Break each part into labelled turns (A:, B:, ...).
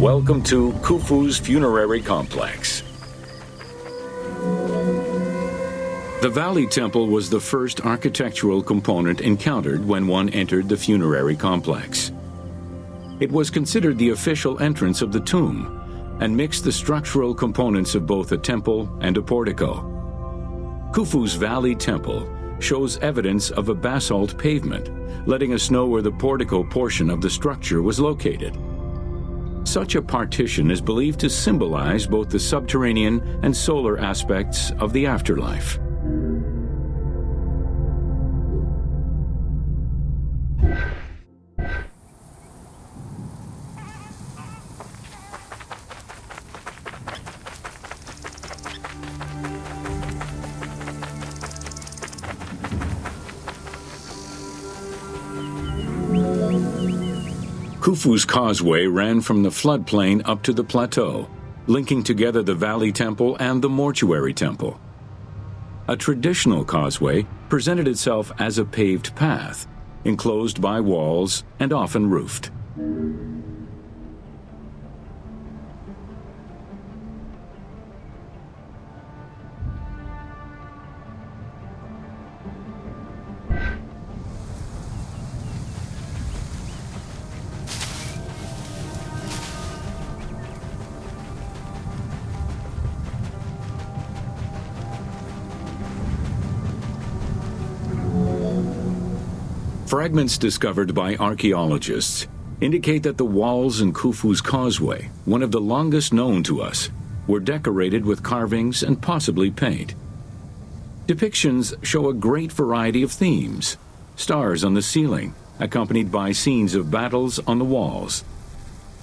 A: Welcome to Khufu's funerary complex. The Valley Temple was the first architectural component encountered when one entered the funerary complex. It was considered the official entrance of the tomb and mixed the structural components of both a temple and a portico. Khufu's Valley Temple shows evidence of a basalt pavement, letting us know where the portico portion of the structure was located. Such a partition is believed to symbolize both the subterranean and solar aspects of the afterlife. Khufu's causeway ran from the floodplain up to the plateau, linking together the Valley Temple and the Mortuary Temple. A traditional causeway presented itself as a paved path, enclosed by walls and often roofed. Fragments discovered by archaeologists indicate that the walls in Khufu's causeway, one of the longest known to us, were decorated with carvings and possibly paint. Depictions show a great variety of themes: stars on the ceiling, accompanied by scenes of battles on the walls.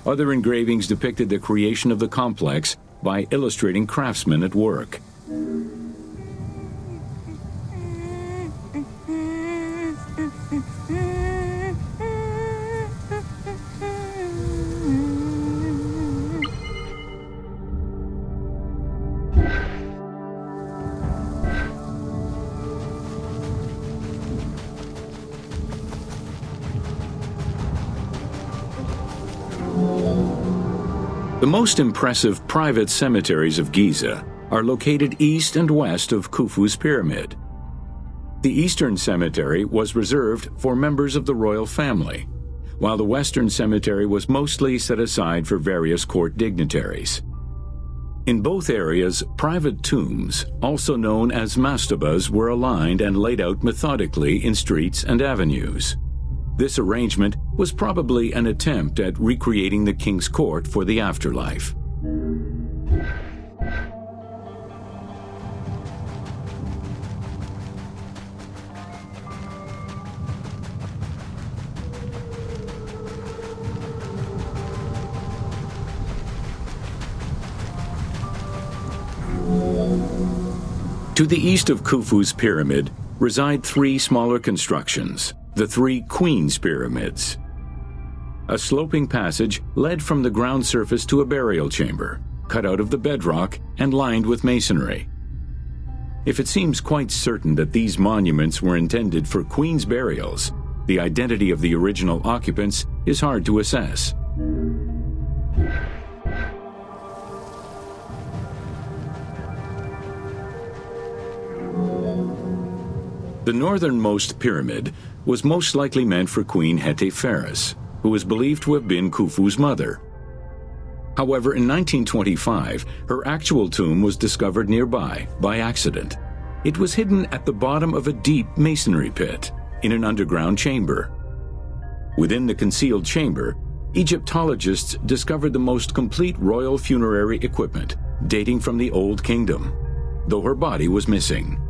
A: Other engravings depicted the creation of the complex by illustrating craftsmen at work. The most impressive private cemeteries of Giza are located east and west of Khufu's pyramid. The Eastern Cemetery was reserved for members of the royal family, while the Western Cemetery was mostly set aside for various court dignitaries. In both areas, private tombs, also known as mastabas, were aligned and laid out methodically in streets and avenues. This arrangement was probably an attempt at recreating the king's court for the afterlife. To the east of Khufu's pyramid reside three smaller constructions, the three Queen's Pyramids. A sloping passage led from the ground surface to a burial chamber, cut out of the bedrock and lined with masonry. If it seems quite certain that these monuments were intended for queen's burials, the identity of the original occupants is hard to assess. The northernmost pyramid was most likely meant for Queen Hetepheres, who is believed to have been Khufu's mother. However, in 1925, her actual tomb was discovered nearby by accident. It was hidden at the bottom of a deep masonry pit in an underground chamber. Within the concealed chamber, Egyptologists discovered the most complete royal funerary equipment, dating from the Old Kingdom, though her body was missing.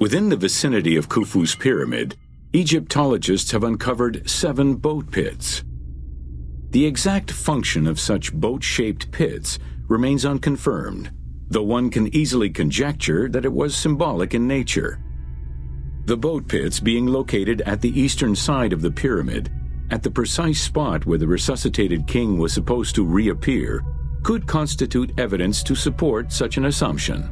A: Within the vicinity of Khufu's pyramid, Egyptologists have uncovered 7 boat pits. The exact function of such boat-shaped pits remains unconfirmed, though one can easily conjecture that it was symbolic in nature. The boat pits being located at the eastern side of the pyramid, at the precise spot where the resuscitated king was supposed to reappear, could constitute evidence to support such an assumption.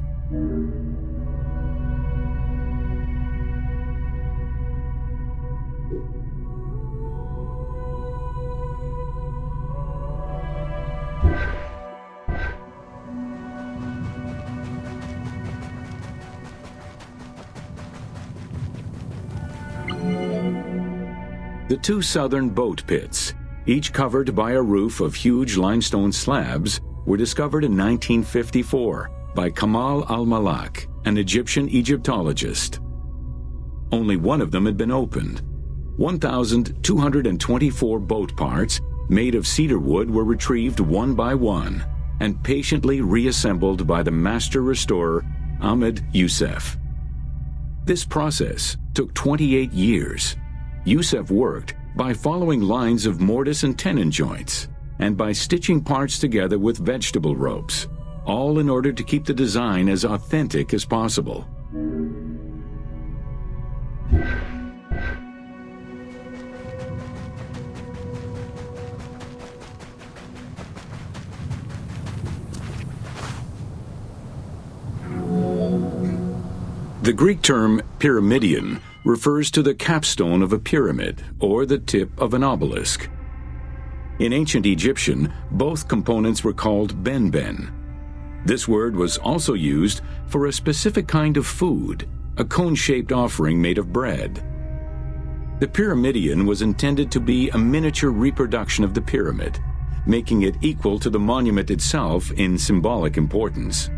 A: The two southern boat pits, each covered by a roof of huge limestone slabs, were discovered in 1954 by Kamal al-Malak, an Egyptian Egyptologist. Only one of them had been opened. 1,224 boat parts made of cedar wood were retrieved one by one and patiently reassembled by the master restorer Ahmed Youssef. This process took 28 years. Youssef worked by following lines of mortise and tenon joints and by stitching parts together with vegetable ropes, all in order to keep the design as authentic as possible. The Greek term pyramidion refers to the capstone of a pyramid or the tip of an obelisk. In ancient Egyptian, both components were called benben. This word was also used for a specific kind of food, a cone-shaped offering made of bread. The pyramidion was intended to be a miniature reproduction of the pyramid, making it equal to the monument itself in symbolic importance.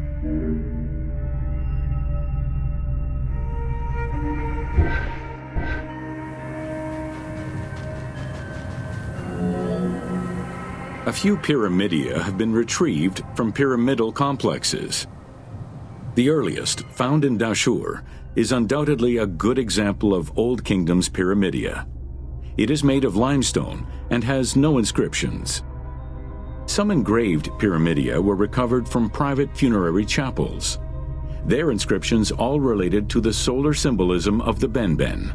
A: A few pyramidia have been retrieved from pyramidal complexes. The earliest, found in Dashur, is undoubtedly a good example of Old Kingdom's pyramidia. It is made of limestone and has no inscriptions. Some engraved pyramidia were recovered from private funerary chapels. Their inscriptions all related to the solar symbolism of the benben.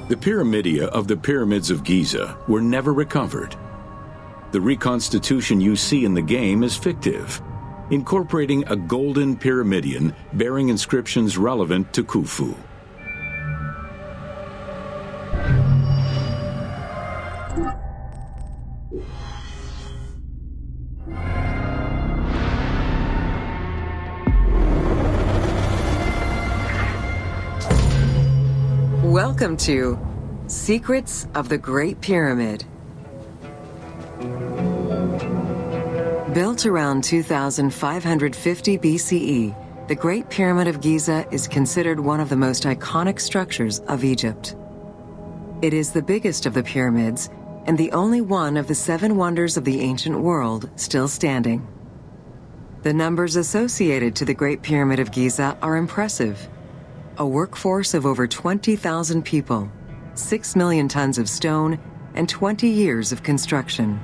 A: The pyramidia of the pyramids of Giza were never recovered. The reconstitution you see in the game is fictive, incorporating a golden pyramidion bearing inscriptions relevant to Khufu.
B: Welcome to Secrets of the Great Pyramid. Built around 2550 BCE, the Great Pyramid of Giza is considered one of the most iconic structures of Egypt. It is the biggest of the pyramids and the only one of the 7 wonders of the ancient world still standing. The numbers associated to the Great Pyramid of Giza are impressive. A workforce of over 20,000 people, 6 million tons of stone, and 20 years of construction.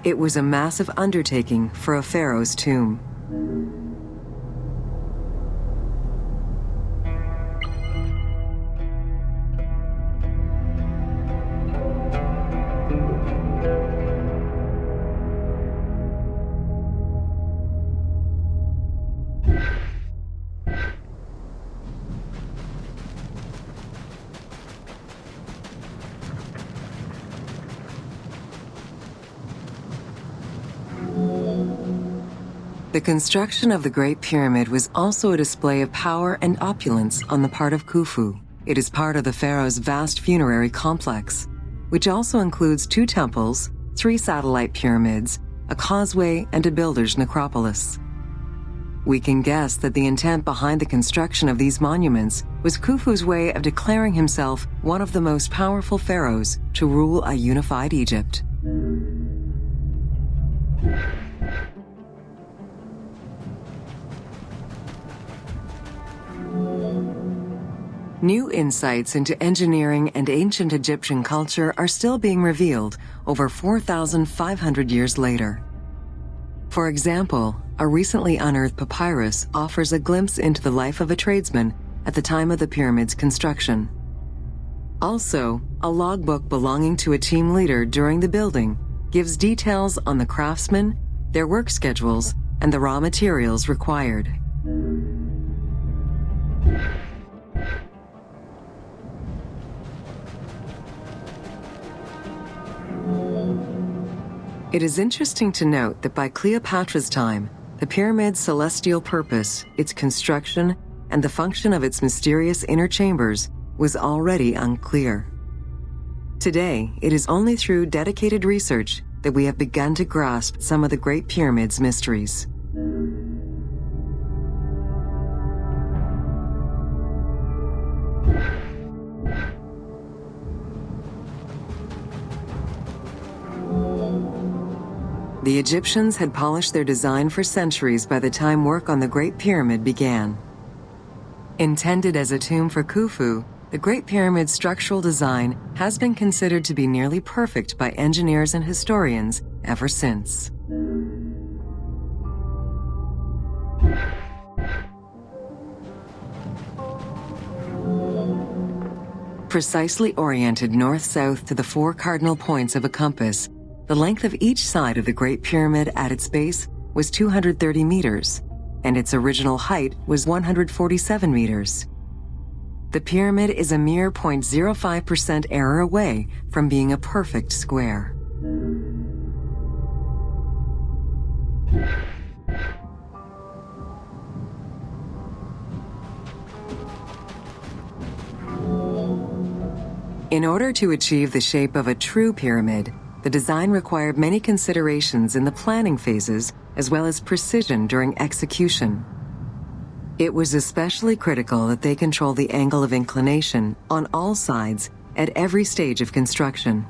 B: It was a massive undertaking for a pharaoh's tomb. The construction of the Great Pyramid was also a display of power and opulence on the part of Khufu. It is part of the pharaoh's vast funerary complex, which also includes 2 temples, 3 satellite pyramids, a causeway, and a builder's necropolis. We can guess that the intent behind the construction of these monuments was Khufu's way of declaring himself one of the most powerful pharaohs to rule a unified New insights into engineering and ancient Egyptian culture are still being revealed over 4,500 years later. For example, a recently unearthed papyrus offers a glimpse into the life of a tradesman at the time of the pyramid's construction. Also, a logbook belonging to a team leader during the building gives details on the craftsmen, their work schedules, and the raw materials required. It is interesting to note that by Cleopatra's time, the pyramid's celestial purpose, its construction, and the function of its mysterious inner chambers was already unclear. Today, it is only through dedicated research that we have begun to grasp some of the Great Pyramid's mysteries. The Egyptians had polished their design for centuries by the time work on the Great Pyramid began. Intended as a tomb for Khufu, the Great Pyramid's structural design has been considered to be nearly perfect by engineers and historians ever since. Precisely oriented north-south to the 4 cardinal points of a compass, the length of each side of the Great Pyramid at its base was 230 meters, and its original height was 147 meters. The pyramid is a mere 0.05% error away from being a perfect square. In order to achieve the shape of a true pyramid, the design required many considerations in the planning phases as well as precision during execution. It was especially critical that they control the angle of inclination on all sides at every stage of construction.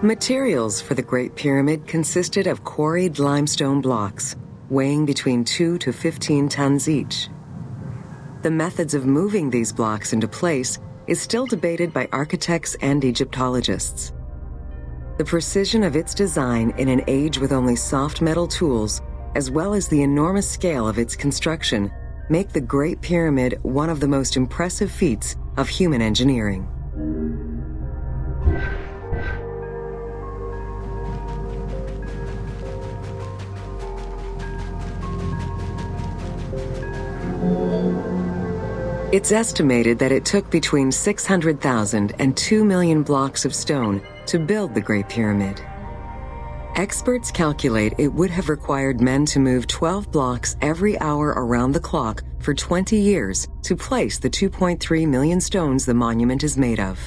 B: Materials for the Great Pyramid consisted of quarried limestone blocks, weighing between 2 to 15 tons each. The methods of moving these blocks into place is still debated by architects and Egyptologists. The precision of its design in an age with only soft metal tools, as well as the enormous scale of its construction, make the Great Pyramid one of the most impressive feats of human engineering. It's estimated that it took between 600,000 and 2 million blocks of stone to build the Great Pyramid. Experts calculate it would have required men to move 12 blocks every hour around the clock for 20 years to place the 2.3 million stones the monument is made of.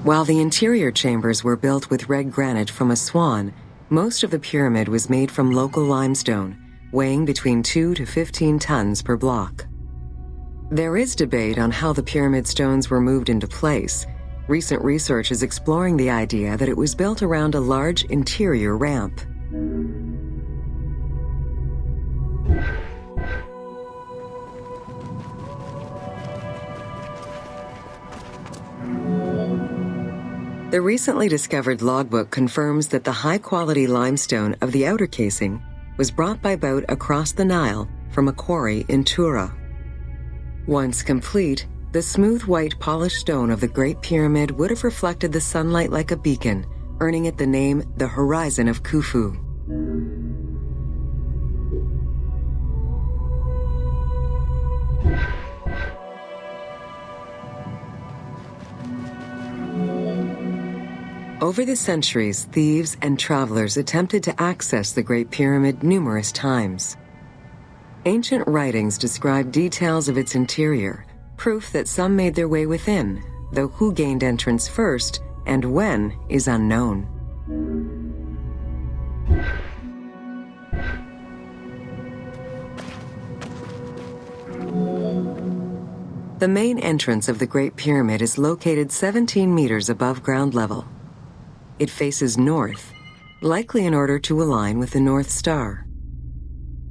B: While the interior chambers were built with red granite from Aswan, most of the pyramid was made from local limestone, weighing between 2 to 15 tons per block. There is debate on how the pyramid stones were moved into place. Recent research is exploring the idea that it was built around a large interior ramp. The recently discovered logbook confirms that the high-quality limestone of the outer casing was brought by boat across the Nile from a quarry in Tura. Once complete, the smooth white polished stone of the Great Pyramid would have reflected the sunlight like a beacon, earning it the name the Horizon of Khufu. Over the centuries, thieves and travelers attempted to access the Great Pyramid numerous times. Ancient writings describe details of its interior, proof that some made their way within, though who gained entrance first and when is unknown. The main entrance of the Great Pyramid is located 17 meters above ground level. It faces north, likely in order to align with the North Star.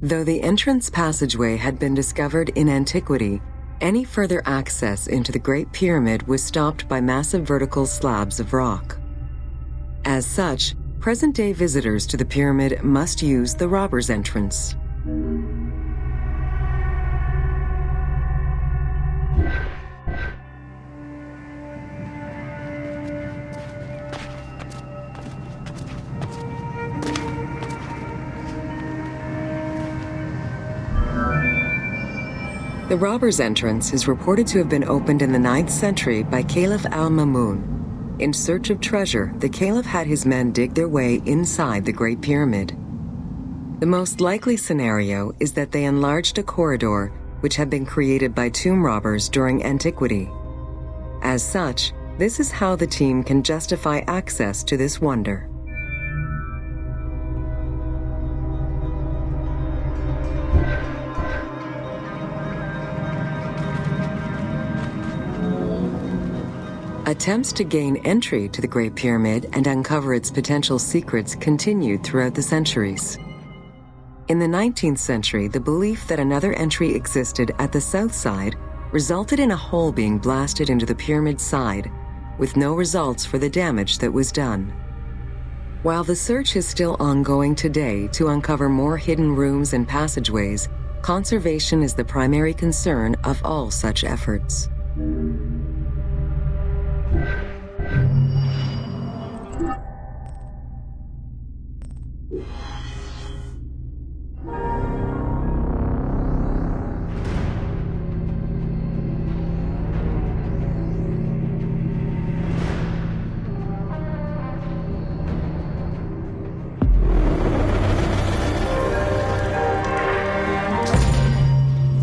B: Though the entrance passageway had been discovered in antiquity, any further access into the Great Pyramid was stopped by massive vertical slabs of rock. As such, present-day visitors to the pyramid must use the Robbers' Entrance. The Robbers' Entrance is reported to have been opened in the 9th century by Caliph al-Mamun. In search of treasure, the Caliph had his men dig their way inside the Great Pyramid. The most likely scenario is that they enlarged a corridor which had been created by tomb robbers during antiquity. As such, this is how the team can justify access to this wonder. Attempts to gain entry to the Great Pyramid and uncover its potential secrets continued throughout the centuries. In the 19th century, the belief that another entry existed at the south side resulted in a hole being blasted into the pyramid's side, with no results for the damage that was done. While the search is still ongoing today to uncover more hidden rooms and passageways, conservation is the primary concern of all such efforts.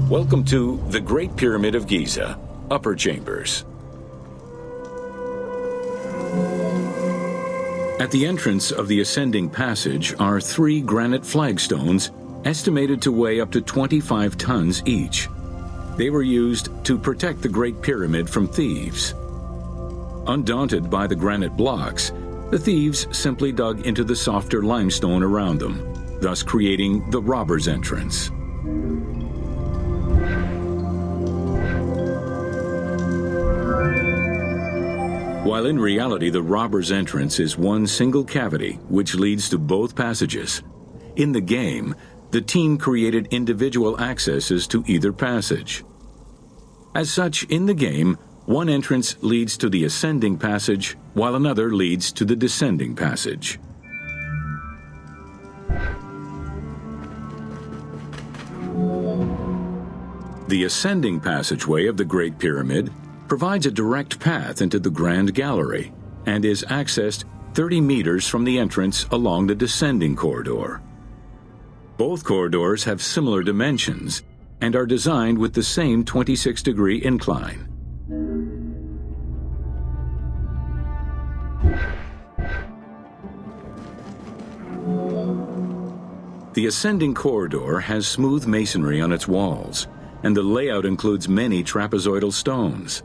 A: Welcome to the Great Pyramid of Giza, Upper Chambers. At the entrance of the ascending passage are 3 granite flagstones estimated to weigh up to 25 tons each. They were used to protect the Great Pyramid from thieves. Undaunted by the granite blocks, the thieves simply dug into the softer limestone around them, thus creating the Robbers' Entrance. While in reality the Robbers' Entrance is one single cavity which leads to both passages, in the game, the team created individual accesses to either passage. As such, in the game, one entrance leads to the ascending passage, while another leads to the descending passage. The ascending passageway of the Great Pyramid provides a direct path into the Grand Gallery and is accessed 30 meters from the entrance along the descending corridor. Both corridors have similar dimensions and are designed with the same 26-degree incline. The ascending corridor has smooth masonry on its walls, and the layout includes many trapezoidal stones.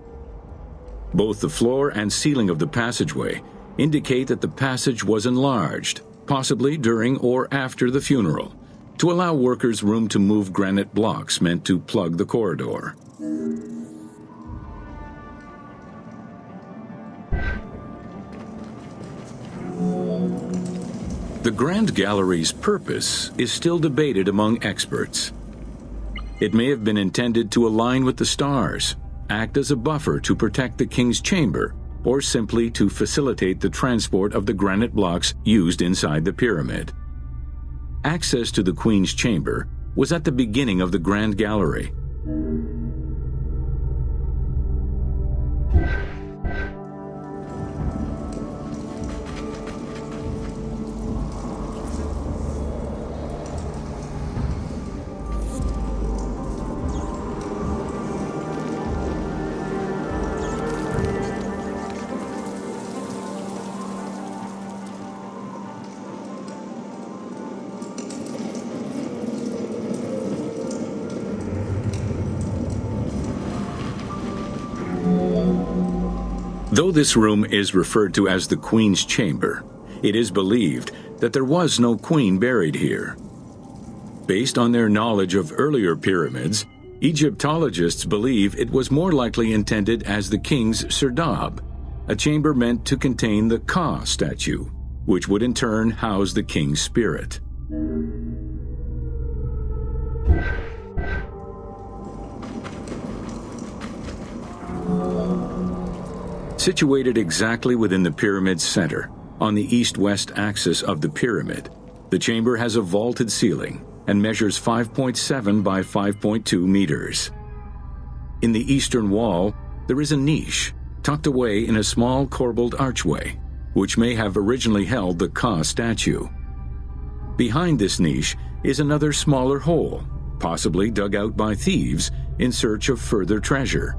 A: Both the floor and ceiling of the passageway indicate that the passage was enlarged, possibly during or after the funeral, to allow workers room to move granite blocks meant to plug the corridor. The Grand Gallery's purpose is still debated among experts. It may have been intended to align with the stars, act as a buffer to protect the king's chamber, or simply to facilitate the transport of the granite blocks used inside the pyramid. Access to the queen's chamber was at the beginning of the Grand Gallery. Though this room is referred to as the Queen's Chamber, it is believed that there was no queen buried here. Based on their knowledge of earlier pyramids, Egyptologists believe it was more likely intended as the king's serdab, a chamber meant to contain the Ka statue, which would in turn house the king's spirit. Situated exactly within the pyramid's center, on the east-west axis of the pyramid, the chamber has a vaulted ceiling and measures 5.7 by 5.2 meters. In the eastern wall, there is a niche tucked away in a small corbelled archway, which may have originally held the Ka statue. Behind this niche is another smaller hole, possibly dug out by thieves in search of further treasure.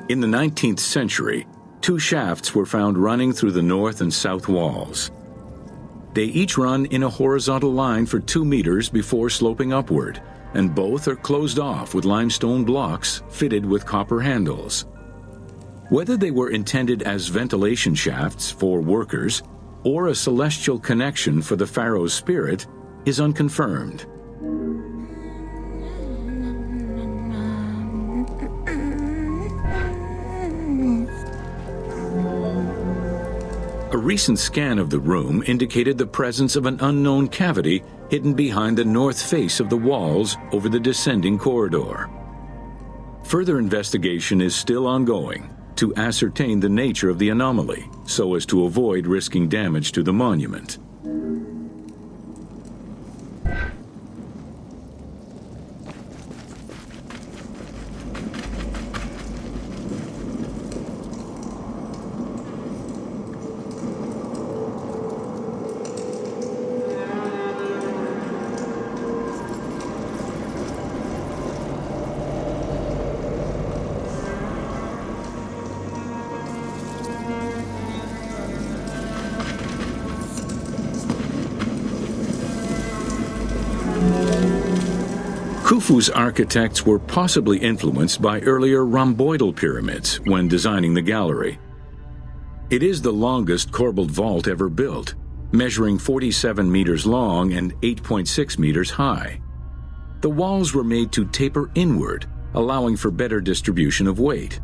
A: In the 19th century, two shafts were found running through the north and south walls. They each run in a horizontal line for 2 meters before sloping upward, and both are closed off with limestone blocks fitted with copper handles. Whether they were intended as ventilation shafts for workers or a celestial connection for the pharaoh's spirit is unconfirmed. A recent scan of the room indicated the presence of an unknown cavity hidden behind the north face of the walls over the descending corridor. Further investigation is still ongoing to ascertain the nature of the anomaly so as to avoid risking damage to the monument. Khufu's architects were possibly influenced by earlier rhomboidal pyramids when designing the gallery. It is the longest corbelled vault ever built, measuring 47 meters long and 8.6 meters high. The walls were made to taper inward, allowing for better distribution of weight.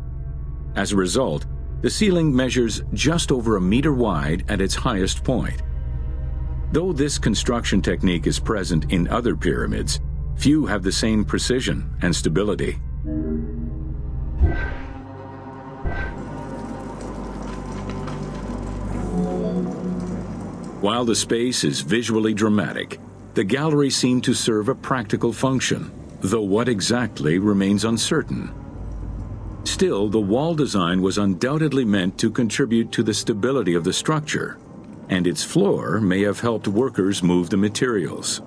A: As a result, the ceiling measures just over a meter wide at its highest point. Though this construction technique is present in other pyramids, few have the same precision and stability. While the space is visually dramatic, the gallery seemed to serve a practical function, though what exactly remains uncertain. Still, the wall design was undoubtedly meant to contribute to the stability of the structure, and its floor may have helped workers move the materials.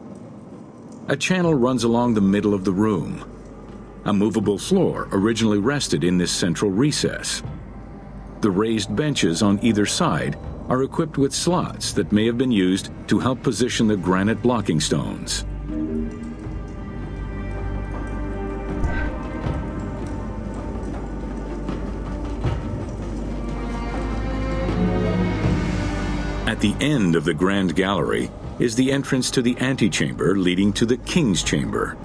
A: A channel runs along the middle of the room. A movable floor originally rested in this central recess. The raised benches on either side are equipped with slots that may have been used to help position the granite blocking stones. At the end of the Grand Gallery is the entrance to the antechamber leading to the King's Chamber.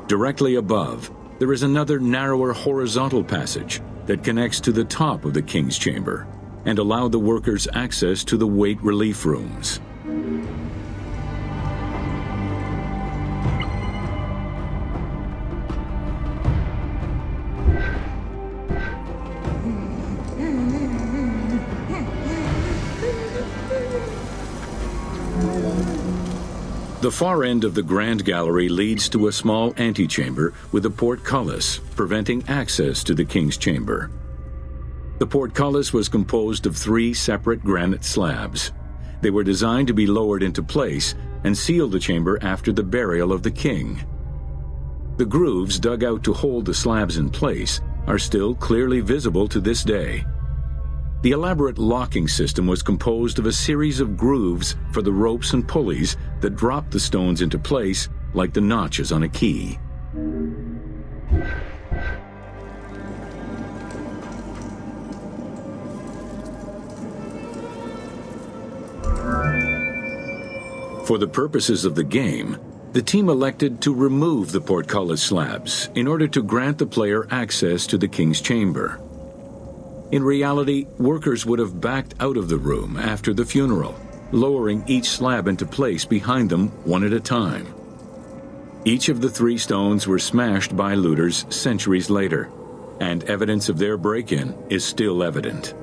A: Directly above, there is another narrower horizontal passage that connects to the top of the King's Chamber and allowed the workers access to the weight relief rooms. The far end of the Grand Gallery leads to a small antechamber with a portcullis, preventing access to the King's Chamber. The portcullis was composed of 3 separate granite slabs. They were designed to be lowered into place and seal the chamber after the burial of the king. The grooves dug out to hold the slabs in place are still clearly visible to this day. The elaborate locking system was composed of a series of grooves for the ropes and pulleys that dropped the stones into place like the notches on a key. For the purposes of the game, the team elected to remove the portcullis slabs in order to grant the player access to the King's Chamber. In reality, workers would have backed out of the room after the funeral, lowering each slab into place behind them one at a time. Each of the 3 stones were smashed by looters centuries later, and evidence of their break-in is still evident.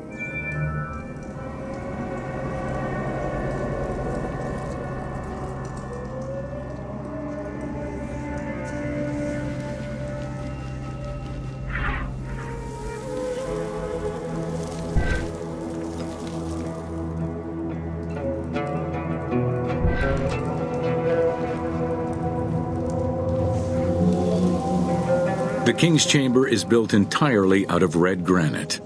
A: The King's Chamber is built entirely out of red granite.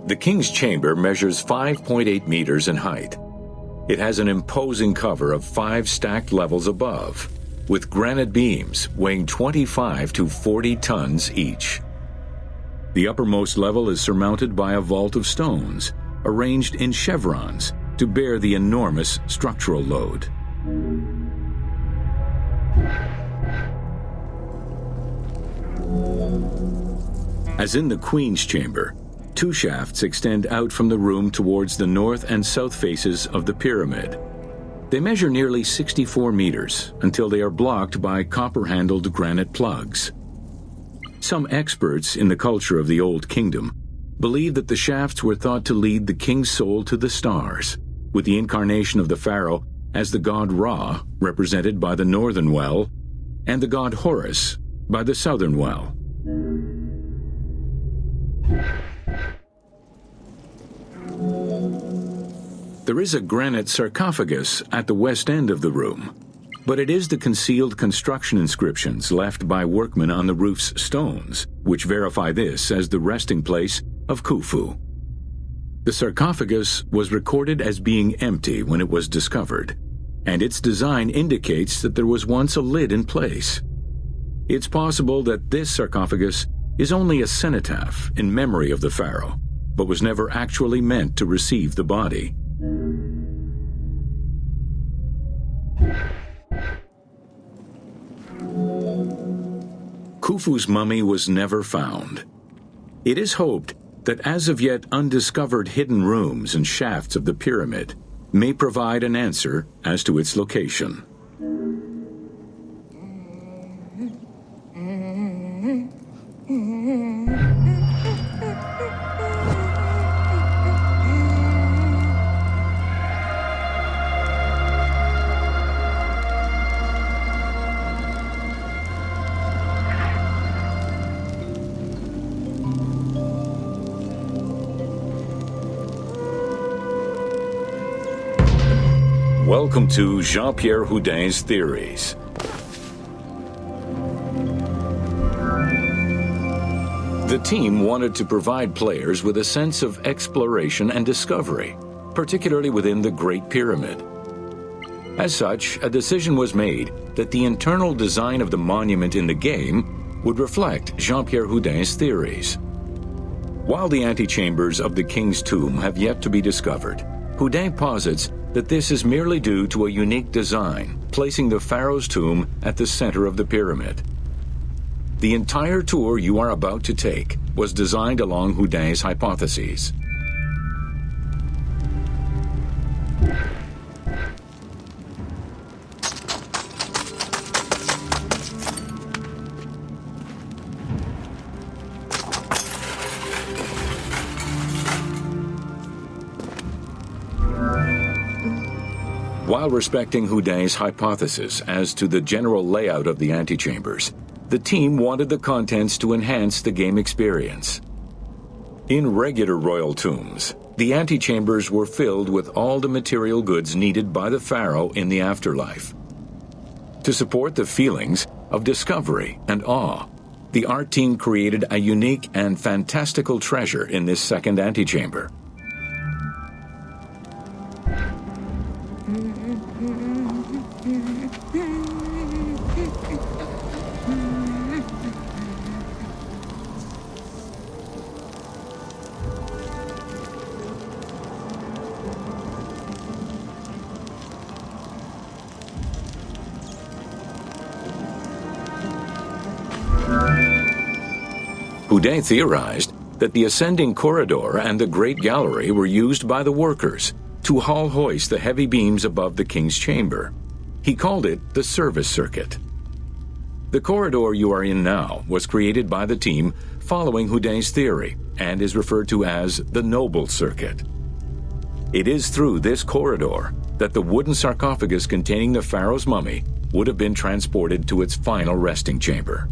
A: The King's Chamber measures 5.8 meters in height. It has an imposing cover of 5 stacked levels above, with granite beams weighing 25 to 40 tons each. The uppermost level is surmounted by a vault of stones, arranged in chevrons to bear the enormous structural load. As in the Queen's Chamber, 2 shafts extend out from the room towards the north and south faces of the pyramid. They measure nearly 64 meters until they are blocked by copper-handled granite plugs. Some experts in the culture of the Old Kingdom believe that the shafts were thought to lead the king's soul to the stars, with the incarnation of the pharaoh as the god Ra, represented by the northern well, and the god Horus by the southern well. There is a granite sarcophagus at the west end of the room, but it is the concealed construction inscriptions left by workmen on the roof's stones which verify this as the resting place of Khufu. The sarcophagus was recorded as being empty when it was discovered, and its design indicates that there was once a lid in place. It's possible that this sarcophagus is only a cenotaph in memory of the pharaoh, but was never actually meant to receive the body. Khufu's mummy was never found. It is hoped that as of yet undiscovered hidden rooms and shafts of the pyramid may provide an answer as to its location. Welcome to Jean-Pierre Houdin's Theories. The team wanted to provide players with a sense of exploration and discovery, particularly within the Great Pyramid. As such, a decision was made that the internal design of the monument in the game would reflect Jean-Pierre Houdin's theories. While the antechambers of the King's Tomb have yet to be discovered, Houdin posits that this is merely due to a unique design, placing the pharaoh's tomb at the center of the pyramid. The entire tour you are about to take was designed along Houdin's hypotheses. While respecting Houdin's hypothesis as to the general layout of the antechambers, the team wanted the contents to enhance the game experience. In regular royal tombs, the antechambers were filled with all the material goods needed by the pharaoh in the afterlife. To support the feelings of discovery and awe, the art team created a unique and fantastical treasure in this second antechamber, Houdet theorized that the ascending corridor and the Great Gallery were used by the workers to haul hoist the heavy beams above the king's chamber. He called it the service circuit. The corridor you are in now was created by the team following Houdet's theory and is referred to as the Noble Circuit. It is through this corridor that the wooden sarcophagus containing the pharaoh's mummy would have been transported to its final resting chamber.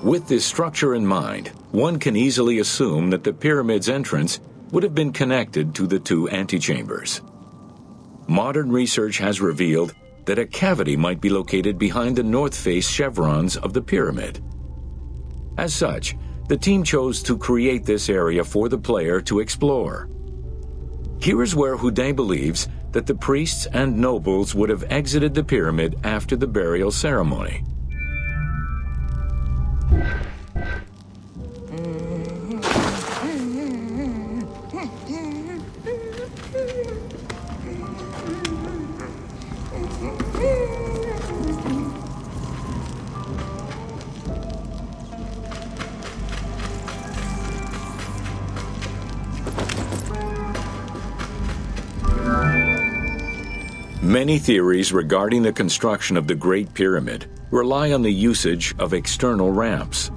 A: With this structure in mind, one can easily assume that the pyramid's entrance would have been connected to the two antechambers. Modern research has revealed that a cavity might be located behind the north face chevrons of the pyramid. As such, the team chose to create this area for the player to explore. Here is where Houdet believes that the priests and nobles would have exited the pyramid after the burial ceremony. Many theories regarding the construction of the Great Pyramid rely on the usage of external ramps.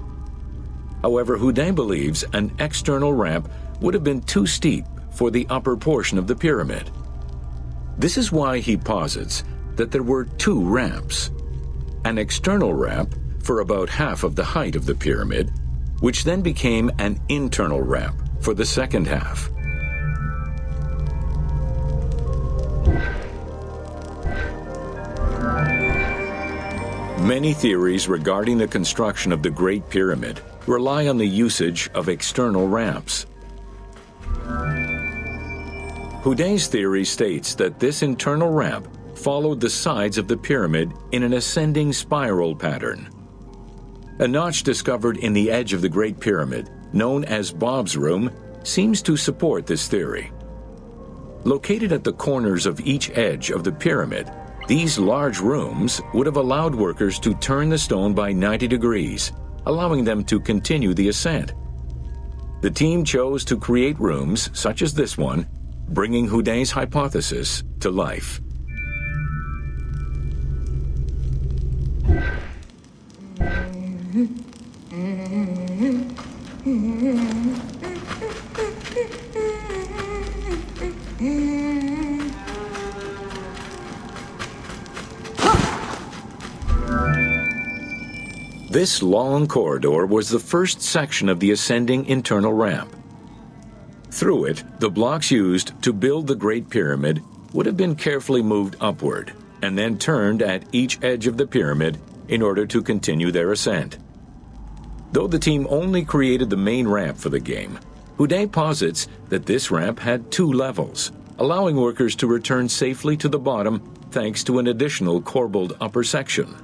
A: However, Houdet believes an external ramp would have been too steep for the upper portion of the pyramid. This is why he posits that there were two ramps: an external ramp for about half of the height of the pyramid, which then became an internal ramp for the second half. Many theories regarding the construction of the Great Pyramid rely on the usage of external ramps. Houdet's theory states that this internal ramp followed the sides of the pyramid in an ascending spiral pattern. A notch discovered in the edge of the Great Pyramid, known as Bob's Room, seems to support this theory. Located at the corners of each edge of the pyramid, these large rooms would have allowed workers to turn the stone by 90 degrees, allowing them to continue the ascent. The team chose to create rooms such as this one, bringing Houdet's hypothesis to life. This long corridor was the first section of the ascending internal ramp. Through it, the blocks used to build the Great Pyramid would have been carefully moved upward and then turned at each edge of the pyramid in order to continue their ascent. Though the team only created the main ramp for the game, Houdet posits that this ramp had two levels, allowing workers to return safely to the bottom thanks to an additional corbelled upper section.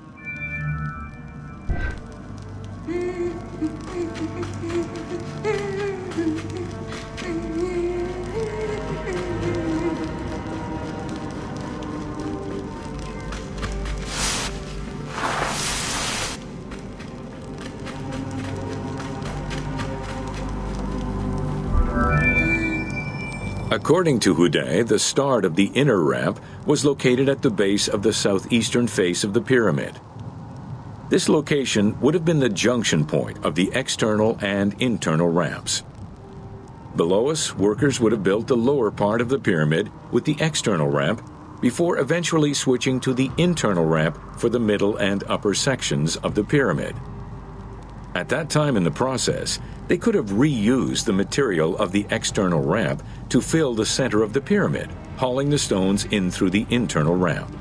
A: According to Houdet, the start of the inner ramp was located at the base of the southeastern face of the pyramid. This location would have been the junction point of the external and internal ramps. Below us, workers would have built the lower part of the pyramid with the external ramp before eventually switching to the internal ramp for the middle and upper sections of the pyramid. At that time in the process, they could have reused the material of the external ramp to fill the center of the pyramid, hauling the stones in through the internal ramp.